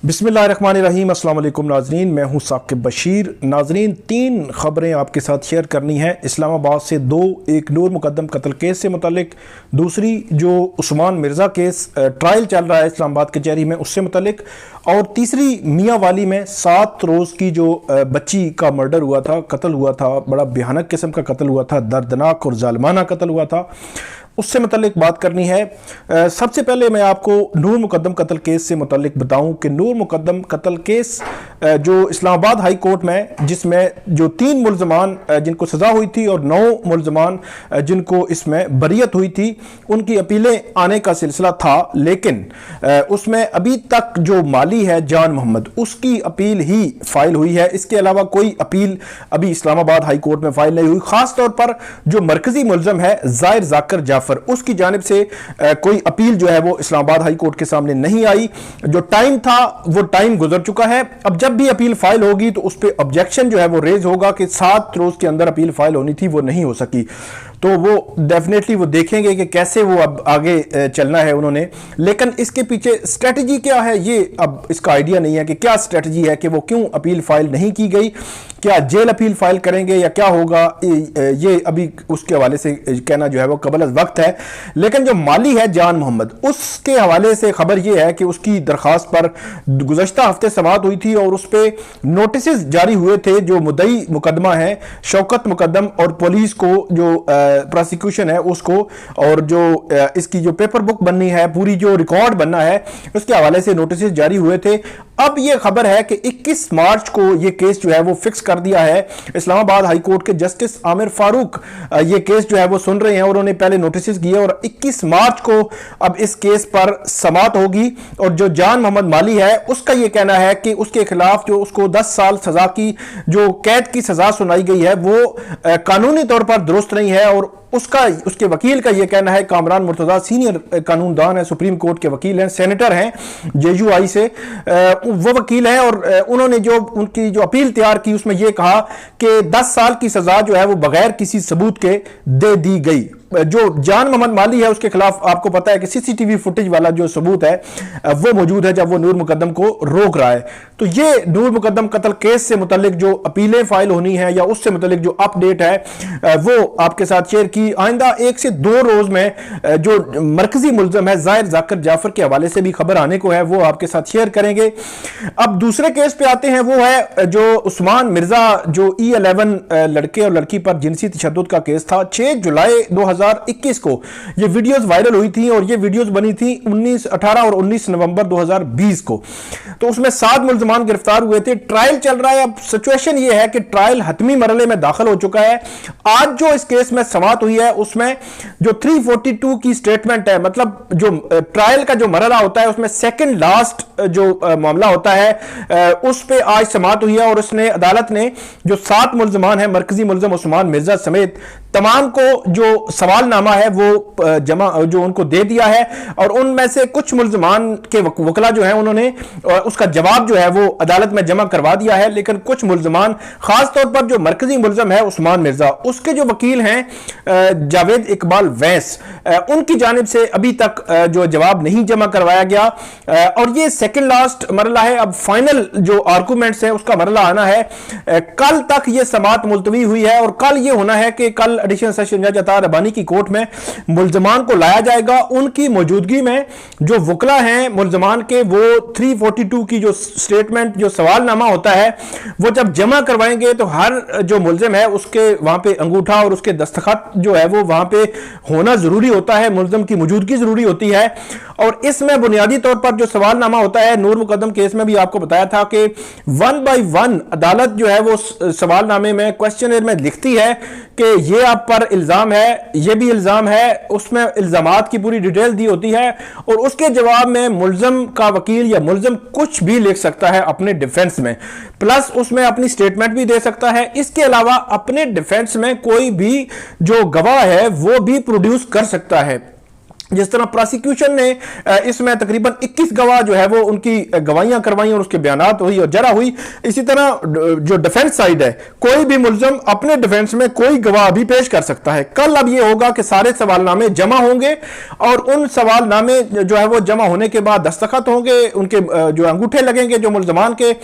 बिस्मिल्लाहिर्रहमानिर्रहीम। अस्सलाम वालेकुम नाजरीन, मैं हूं साकिब बशीर। नाजरीन, 3 खबरें आपके साथ शेयर करनी है। इस्लामाबाद से 2, एक नूर मुकद्दम कत्ल केस से मुतल्लिक, दूसरी जो उस्मान मिर्ज़ा केस ट्रायल चल रहा है इस्लामाबाद कचहरी में उससे मुतल्लिक, और तीसरी मियाँ वाली में 7 रोज़ की जो बच्ची का मर्डर हुआ था, कत्ल हुआ था, बड़ा भयानक किस्म का कत्ल हुआ था, दर्दनाक और जालिमाना कत्ल हुआ था, उससे मुतल्लिक बात करनी है। सबसे पहले मैं आपको नूर मुकद्दम कत्ल केस से मुतल्लिक बताऊं कि नूर मुकद्दम कत्ल केस जो इस्लामाबाद हाई कोर्ट में, जिसमें जो 3 मुल्ज़मान जिनको सज़ा हुई थी और 9 मुल्ज़मान जिनको इसमें बरियत हुई थी, उनकी अपीलें आने का सिलसिला था, लेकिन उसमें अभी तक जो माली है जान मोहम्मद, उसकी अपील ही फाइल हुई है। इसके अलावा कोई अपील अभी इस्लामाबाद हाई कोर्ट में फाइल नहीं हुई। खास तौर पर जो मरकजी मुल्ज़म है ज़ाहिर ज़ाकिर जाफर, उसकी जानिब से कोई अपील जो है वो इस्लामाबाद हाई कोर्ट के सामने नहीं आई। जो टाइम था वो टाइम गुजर चुका है। अब जब भी अपील फाइल होगी तो उस पर ऑब्जेक्शन जो है वो रेज होगा कि 7 रोज के अंदर अपील फाइल होनी थी, वो नहीं हो सकी। तो वो डेफिनेटली वो देखेंगे कि कैसे वो अब आगे चलना है उन्होंने। लेकिन इसके पीछे स्ट्रेटजी क्या है, ये अब इसका आइडिया नहीं है कि क्या स्ट्रेटजी है, कि वो क्यों अपील फाइल नहीं की गई, क्या जेल अपील फाइल करेंगे या क्या होगा, ये अभी उसके हवाले से कहना जो है वो कबल अज़ वक्त है। लेकिन जो माली है जान मोहम्मद, उसके हवाले से खबर ये है कि उसकी दरखास्त पर गुज़श्ता हफ्ते समाअत हुई थी और उस पर नोटिस जारी हुए थे। जो मुद्दई मुकदमा है शौकत मुकद्दम और पुलिस को जो प्रोसिक्यूशन है उसको, और जो इसकी जो पेपर बुक बननी है, पूरी जो रिकॉर्ड बनना है, उसके हवाले से नोटिस जारी हुए थे। अब ये खबर है कि 21 मार्च को ये केस जो है वो फिक्स कर दिया है। इस्लामाबाद हाई कोर्ट के जस्टिस आमिर फारूक ये केस जो है वो सुन रहे हैं, और उन्होंने पहले नोटिस किए और 21 मार्च को अब इस केस पर समाअत होगी। और जो जान मोहम्मद माली है उसका ये कहना है कि उसके खिलाफ जो उसको 10 साल सजा की जो कैद की सजा सुनाई गई है वो कानूनी तौर पर दुरुस्त नहीं है। और उसके वकील का यह कहना है, कामरान मुर्तजा सीनियर कानूनदान है, सुप्रीम कोर्ट के वकील हैं, सेनेटर हैं जेयूआई से, वो वकील हैं, और उन्होंने जो उनकी जो अपील तैयार की उसमें यह कहा कि 10 साल की सजा जो है वो बगैर किसी सबूत के दे दी गई। जो जान मोहम्मद माली है उसके खिलाफ आपको पता है कि सीसीटीवी फुटेज वाला जो सबूत है वो मौजूद है जब वो नूर मुकद्दम को रोक रहा है। तो ये नूर मुकद्दम कत्ल केस से मुतल्लिक जो अपीलें फाइल होनी है या उससे मुतल्लिक जो अपडेट है वो आपके साथ शेयर की। आइंदा 1 से 2 रोज में जो मरकजी मुल्ज़म है ज़ाहिर ज़ाकिर जाफर के हवाले से भी खबर आने को है, वो आपके साथ शेयर करेंगे। अब दूसरे केस पे आते हैं, वो है जो उस्मान मिर्जा जो E11 लड़के और लड़की पर जिनसी तशद्दुद का केस था। 6 जुलाई 2021 को ये वीडियोस वायरल हुई थी और ये वीडियोस बनी थी 18 और 19 नवंबर 2020 को। तो उसमें 7 मुल्ज़मान गिरफ्तार हुए थे। ट्रायल चल रहा है। अब सिचुएशन ये है कि ट्रायल हतमी मरहले में दाखिल हो चुका है। आज जो इस केस में समाअत हुई है उसमें जो 342 की स्टेटमेंट है, मतलब जो ट्रायल का जो मरहला होता है उसमें सेकंड लास्ट जो मामला होता है उस पे आज समाअत हुई है। और उसने अदालत ने जो 7 मुल्ज़मान है मरकजी मुल्ज़म उस्मान मिर्जा समेत तमाम को जो सवालनामा है वो जमा जो उनको दे दिया है, और उनमें से कुछ मुल्ज़मान के वकला जो है उन्होंने उसका जवाब जो है वो अदालत में जमा करवा दिया है। लेकिन कुछ मुल्ज़मान, खास तौर पर जो मरकजी मुल्ज़म है उस्मान मिर्जा, उसके जो वकील हैं जावेद इकबाल वैस, उनकी जानिब से अभी तक जो जवाब नहीं जमा करवाया गया। और ये सेकंड लास्ट मरला है। अब फाइनल जो आर्गूमेंट्स है उसका मरला आना है। कल तक ये समाअत मुलतवी हुई है और कल ये होना है कि कल एडिशनल सेशन जज अता रबानी की कोर्ट में मुल्ज़मान को लाया जाएगा। उनकी मौजूदगी में जो वकला हैं मुल्ज़मान के, वो 342 की जो स्टेटमेंट जो सवालनामा होता है वो जब जमा करवाएंगे तो हर जो मुल्ज़िम है उसके वहां पे अंगूठा और उसके दस्तखत जो है वो वहां पे होना जरूरी होता है, मुल्ज़िम की मौजूदगी जरूरी होती है। और इसमें बुनियादी तौर पर जो सवालनामा होता है, नूर मुकद्दम केस में भी आपको बताया था कि 1 बाय 1 अदालत जो है वो सवालनामे में क्वेश्चनर में लिखती है कि ये आप पर इल्जाम है, ये भी इल्जाम है, उसमें इल्जामात की पूरी डिटेल दी होती है। और उसके जवाब में मुल्ज़िम का वकील या मुल्ज़िम कुछ भी लिख सकता है अपने डिफेंस में, प्लस उसमें अपनी स्टेटमेंट भी दे सकता है। इसके अलावा अपने डिफेंस में कोई भी जो गवाह है वो भी प्रोड्यूस कर सकता है। जिस तरह प्रोसिक्यूशन ने इसमें तकरीबन 21 गवाह जो है वो उनकी गवाहियां करवाई और उसके बयानात हुई और जरा हुई, इसी तरह जो डिफेंस साइड है, कोई भी मुल्ज़म अपने डिफेंस में कोई गवाह भी पेश कर सकता है। कल अब ये होगा कि सारे सवालनामे जमा होंगे और उन सवालनामे जो है वो जमा होने के बाद दस्तखत होंगे, उनके जो अंगूठे लगेंगे जो मुल्ज़मान के।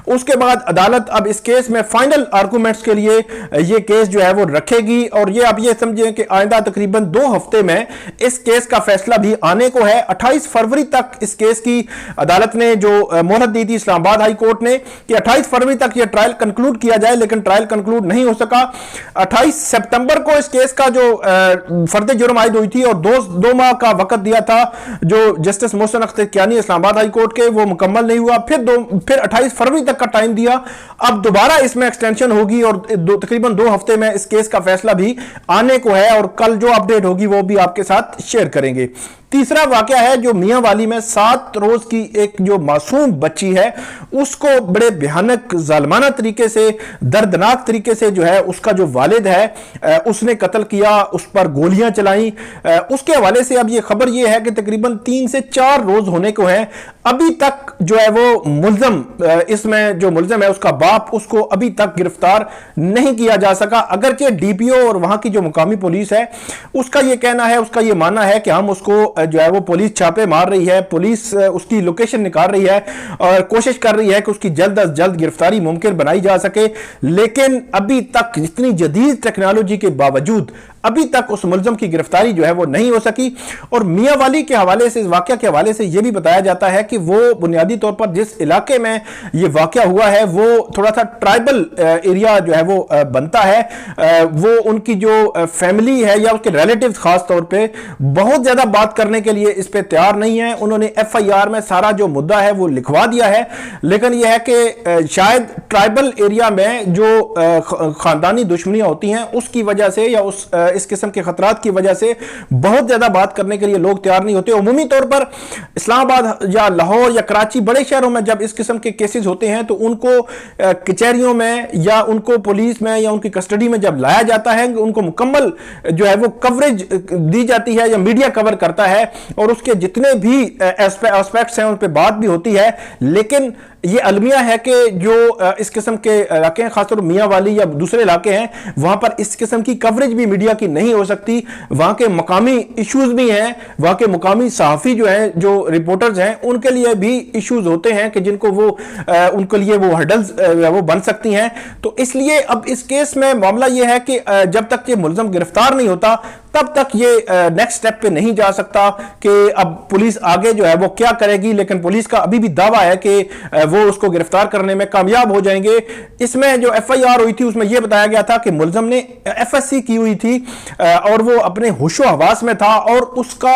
उसके बाद अदालत अब इस केस में फाइनल आर्गूमेंट्स के लिए ये केस जो है वो रखेगी और ये आप ये समझें कि आइंदा तकरीबन 2 हफ्ते में इस केस का फैसला भी आने को है। 28 फरवरी तक इस केस की अदालत ने जो मोहलत दी थी इस्लामाबाद हाई कोर्ट ने कि 28 फरवरी तक यह ट्रायल कंक्लूड किया जाए, लेकिन ट्रायल कंक्लूड नहीं हो सका। 28 सितंबर को इस केस का जो फर्द जुर्म आयद हुई थी और 2 माह का वक्त दिया था जो justice Mohsin Akhtar Kiyani Islamabad high court के, वो मुकम्मल नहीं हुआ। फिर 28 फरवरी तक का टाइम दिया। अब दोबारा इसमें एक्सटेंशन होगी और तकरीबन 2 हफ्ते में इस केस का फैसला भी आने को है और कल जो अपडेट होगी वो भी आपके साथ शेयर करेंगे। तीसरा वाकया है जो मियां वाली में 7 रोज की एक जो मासूम बच्ची है उसको बड़े भयानक जालमाना तरीके से, दर्दनाक तरीके से जो है उसका जो वालिद है उसने कत्ल किया, उस पर गोलियां चलाई। उसके हवाले से अब ये खबर ये है कि तकरीबन 3 से 4 रोज होने को है, अभी तक जो है वो मुल्जम, इसमें जो मुल्जम है उसका बाप, उसको अभी तक गिरफ्तार नहीं किया जा सका। अगरचे डीपीओ और वहां की जो मुकामी पुलिस है उसका ये कहना है, उसका ये मानना है कि हम उसको जो है वो पुलिस छापे मार रही है, पुलिस उसकी लोकेशन निकाल रही है और कोशिश कर रही है कि उसकी जल्द अज जल्द गिरफ्तारी मुमकिन बनाई जा सके। लेकिन अभी तक इतनी जदीद टेक्नोलॉजी के बावजूद अभी तक उस मुल्ज़म की गिरफ्तारी जो है वो नहीं हो सकी। और मियां वाली के हवाले से, इस वाकया के हवाले से यह भी बताया जाता है कि वो बुनियादी तौर पर जिस इलाके में ये वाकया हुआ है वो थोड़ा सा ट्राइबल एरिया जो है वो बनता है। वो उनकी जो फैमिली है या उसके रिलेटिव्स खास तौर पे बहुत ज्यादा बात करने के लिए इस पे तैयार नहीं है। उन्होंने FIR में सारा जो मुद्दा है वो लिखवा दिया है, लेकिन यह है कि शायद ट्राइबल एरिया में जो खानदानी दुश्मनियां होती हैं उसकी वजह से या इस किस्म के खतरात की वजह से बहुत ज्यादा बात करने के लिए लोग तैयार नहीं होते। उमूमी तौर पर इस्लामाबाद या लाहौर या कराची, बड़े शहरों में जब इस किस्म के केसेस होते हैं तो उनको कचहरियों में या उनको पुलिस में या उनकी कस्टडी में जब लाया जाता है, उनको मुकम्मल जो है वो कवरेज दी जाती है या मीडिया कवर करता है और उसके जितने भी एस्पेक्ट्स हैं उन पर बात भी होती है। लेकिन ये अलमिया है कि जो इस किस्म के इलाके हैं, खासतौर पर मियां वाली या दूसरे इलाके हैं, वहां पर इस किस्म की कवरेज भी मीडिया की नहीं हो सकती। वहां के मकामी इश्यूज भी हैं, वहां के मकामी सहाफ़ी जो हैं, जो रिपोर्टर्स हैं, उनके लिए भी इश्यूज होते हैं कि जिनको वो उनके लिए वो हर्डल्स वो बन सकती हैं। तो इसलिए अब इस केस में मामला ये है कि जब तक ये मुल्ज़म गिरफ्तार नहीं होता तब तक ये नेक्स्ट स्टेप पे नहीं जा सकता कि अब पुलिस आगे जो है वो क्या करेगी। लेकिन पुलिस का अभी भी दावा है कि वो उसको गिरफ्तार करने में कामयाब हो जाएंगे। इसमें जो FIR हुई थी उसमें यह बताया गया था कि मुल्ज़म ने FSC की हुई थी और वो अपने होशो हवास में था और उसका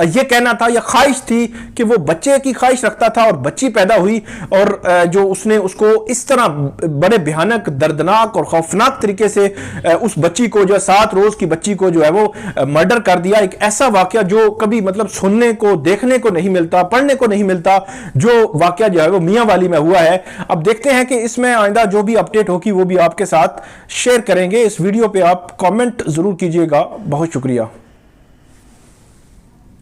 यह कहना था या ख्वाहिश थी कि वो बच्चे की ख्वाहिश रखता था और बच्ची पैदा हुई और जो उसने उसको इस तरह बड़े भयानक, दर्दनाक और खौफनाक तरीके से उस बच्ची को, जो 7 रोज की बच्ची को जो है वो मर्डर कर दिया। एक ऐसा वाकया जो कभी मतलब सुनने को, देखने को नहीं मिलता, पढ़ने को नहीं मिलता, जो वाकया जो है वो मियां वाली में हुआ है। अब देखते हैं कि इसमें आइंदा जो भी अपडेट होगी वो भी आपके साथ शेयर करेंगे। इस वीडियो पे आप कमेंट जरूर कीजिएगा। बहुत शुक्रिया।